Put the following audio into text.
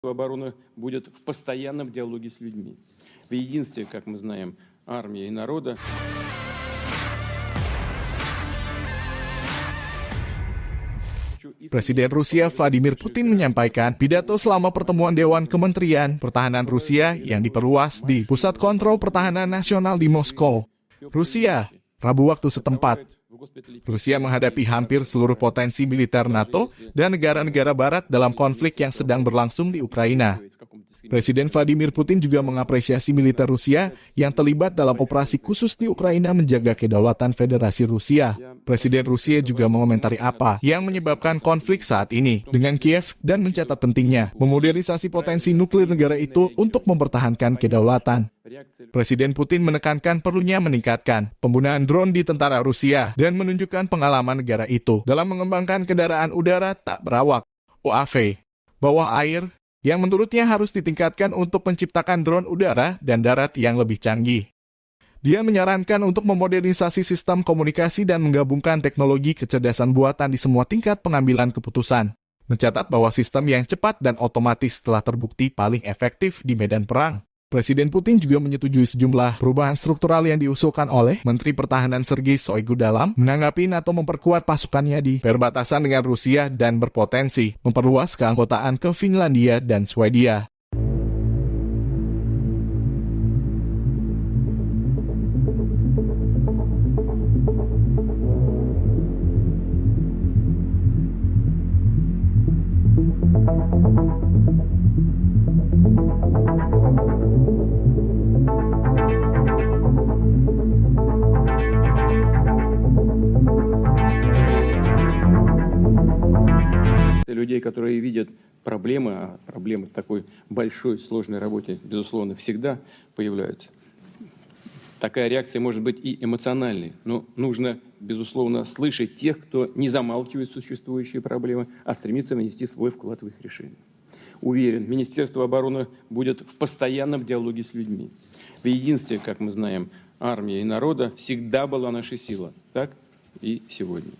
Обороны будет в постоянном диалоге с людьми. В единстве, как мы знаем, армии и народа. Presiden Rusia Vladimir Putin menyampaikan pidato selama pertemuan Dewan Kementerian Pertahanan Rusia yang diperluas di Pusat Kontrol Pertahanan Nasional di Moskow, Rusia, Rabu waktu setempat. Rusia menghadapi hampir seluruh potensi militer NATO dan negara-negara barat dalam konflik yang sedang berlangsung di Ukraina. Presiden Vladimir Putin juga mengapresiasi militer Rusia yang terlibat dalam operasi khusus di Ukraina menjaga kedaulatan Federasi Rusia. Presiden Rusia juga mengomentari apa yang menyebabkan konflik saat ini dengan Kiev dan mencatat pentingnya memodernisasi potensi nuklir negara itu untuk mempertahankan kedaulatan. Presiden Putin menekankan perlunya meningkatkan penggunaan drone di tentara Rusia dan menunjukkan pengalaman negara itu dalam mengembangkan kendaraan udara tak berawak, UAV, bawah air, yang menurutnya harus ditingkatkan untuk menciptakan drone udara dan darat yang lebih canggih. Dia menyarankan untuk memodernisasi sistem komunikasi dan menggabungkan teknologi kecerdasan buatan di semua tingkat pengambilan keputusan. Mencatat bahwa sistem yang cepat dan otomatis telah terbukti paling efektif di medan perang. Presiden Putin juga menyetujui sejumlah perubahan struktural yang diusulkan oleh Menteri Pertahanan Sergei Shoigu dalam menanggapi NATO memperkuat pasukannya di perbatasan dengan Rusia dan berpotensi memperluas keanggotaan ke Finlandia dan Swedia. Людей, которые видят проблемы, а проблемы в такой большой, сложной работе, безусловно, всегда появляются. Такая реакция может быть и эмоциональной, но нужно, безусловно, слышать тех, кто не замалчивает существующие проблемы, а стремится внести свой вклад в их решение. Уверен, Министерство обороны будет в постоянном диалоге с людьми. В единстве, как мы знаем, армии и народа всегда была наша сила, так и сегодня.